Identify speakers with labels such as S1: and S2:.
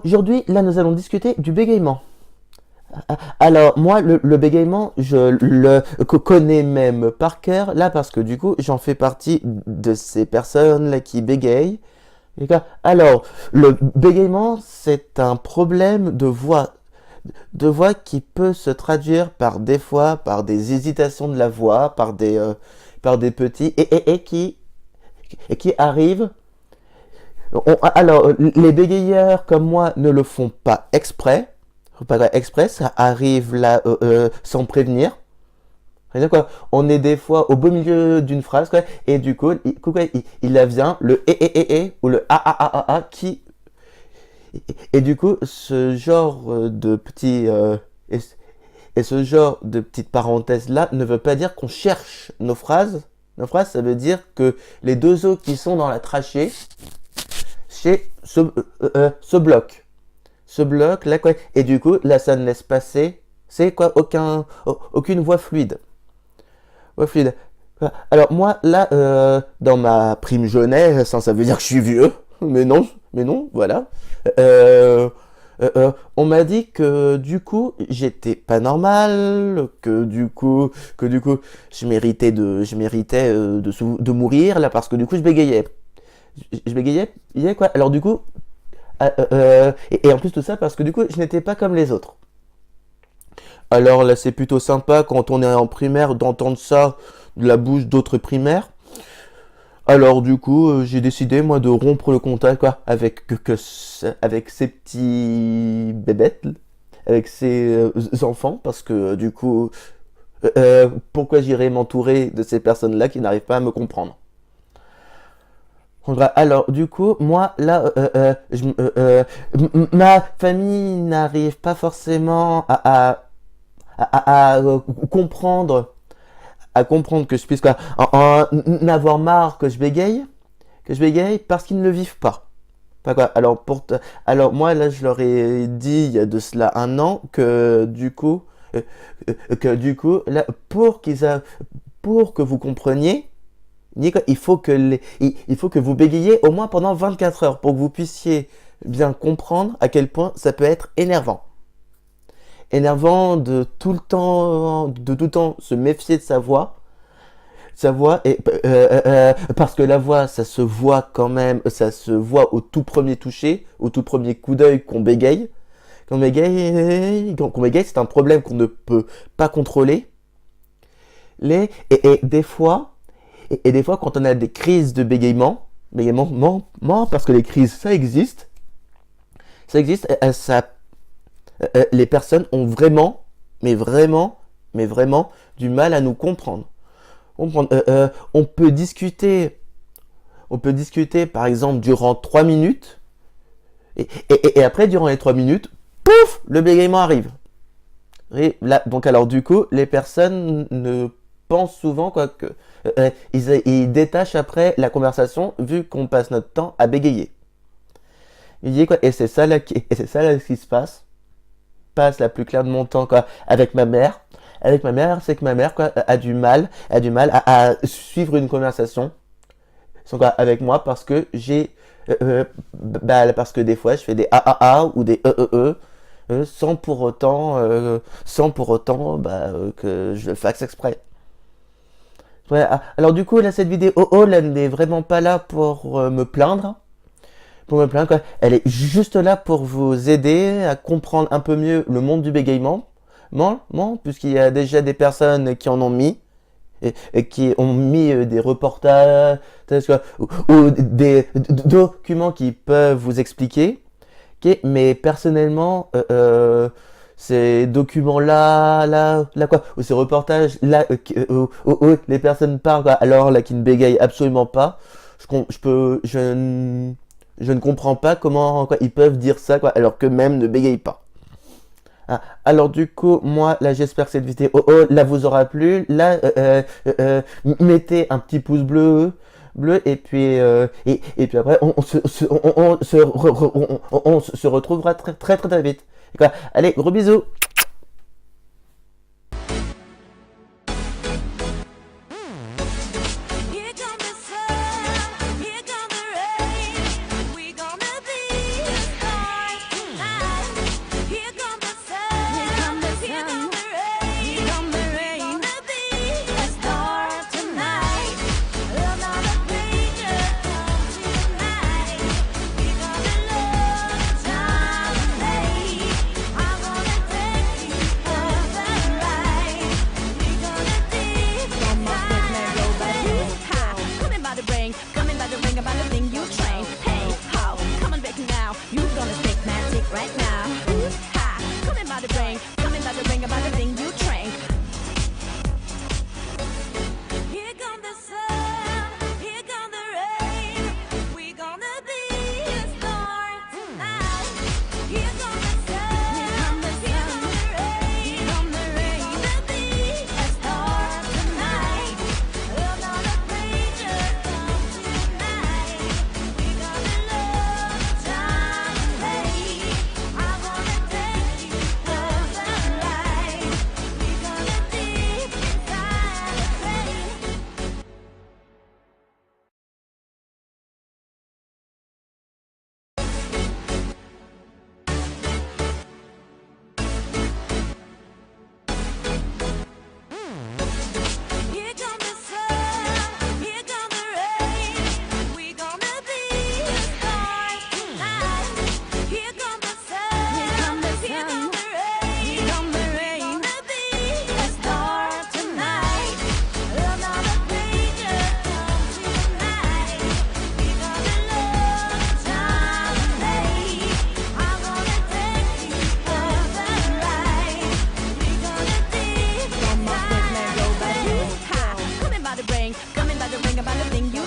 S1: Aujourd'hui, là, nous allons discuter du bégaiement. Alors, moi, le bégaiement, je le connais même par cœur, là, parce que du coup, j'en fais partie de ces personnes-là qui bégayent. Alors, le bégaiement, c'est un problème de voix qui peut se traduire par des fois, par des hésitations de la voix, par des petits, et qui arrivent. Alors, les bégayeurs comme moi ne le font pas exprès. Pas exprès, ça arrive là sans prévenir. Quoi. On est des fois au beau milieu d'une phrase, quoi, et du coup, il a vient le ou le qui. Et du coup, ce genre de petits. Et ce genre de petites parenthèses là ne veut pas dire qu'on cherche nos phrases. Nos phrases, ça veut dire que les deux os qui sont dans la trachée se bloquent. Se bloquent là, quoi. Et du coup, là, ça ne laisse passer. C'est quoi aucune voix fluide. Voix fluide. Alors moi, là, dans ma prime jeunesse, ça veut dire que je suis vieux. Mais non, voilà. Euh, on m'a dit que du coup, j'étais pas normal, que du coup, je méritais de mourir là parce que du coup, je bégayais. Je bégayais, quoi. Alors du coup, et en plus tout ça parce que du coup, je n'étais pas comme les autres. Alors là, c'est plutôt sympa quand on est en primaire d'entendre ça de la bouche d'autres primaires. Alors du coup, j'ai décidé moi de rompre le contact quoi, avec ces petits bébêtes, avec ces enfants, parce que du coup, pourquoi j'irais m'entourer de ces personnes-là qui n'arrivent pas à me comprendre. Alors du coup, moi là, ma famille n'arrive pas forcément à comprendre que je puisse quoi, en avoir marre que je bégaye parce qu'ils ne le vivent pas. Pas quoi. Alors moi là je leur ai dit il y a de cela un an que du coup là pour que vous compreniez, il faut que vous bégayez au moins pendant 24 heures pour que vous puissiez bien comprendre à quel point ça peut être énervant. Énervant de tout le temps se méfier de sa voix parce que la voix ça se voit quand même, ça se voit au tout premier toucher, au tout premier coup d'œil qu'on bégaye. Qu'on bégaye, c'est un problème qu'on ne peut pas contrôler. Et des fois, des fois quand on a des crises de bégaiement, parce que les crises ça existe, les personnes ont vraiment, mais vraiment du mal à nous comprendre. On peut discuter, par exemple durant 3 minutes, et après durant les 3 minutes, pouf, le bégaiement arrive. Et là, donc alors du coup, les personnes ne pensent souvent quoi que ils détachent après la conversation vu qu'on passe notre temps à bégayer. Il dit quoi, et c'est ça là qui se passe la plus claire de mon temps quoi avec ma mère. Avec ma mère, c'est que ma mère quoi a du mal à suivre une conversation avec moi parce que parce que des fois je fais des a ou des sans pour autant que je le fasse exprès. Ouais, alors du coup là cette vidéo là n'est vraiment pas là pour me plaindre. Pour me plaindre quoi. Elle est juste là pour vous aider à comprendre un peu mieux le monde du bégaiement. Puisqu'il y a déjà des personnes qui en ont mis et qui ont mis des reportages ou des documents qui peuvent vous expliquer. Okay, mais personnellement, ces documents-là, quoi, ou ces reportages-là, où les personnes parlent, quoi, alors là, qui ne bégayent absolument pas, je ne comprends pas comment quoi, ils peuvent dire ça, quoi, alors qu'eux-mêmes ne bégayent pas. Ah, alors du coup, moi, là, j'espère que cette vidéo, là, vous aura plu. Là, mettez un petit pouce bleu et puis après on se retrouvera très vite. Allez, gros bisous.
S2: wondering about a thing you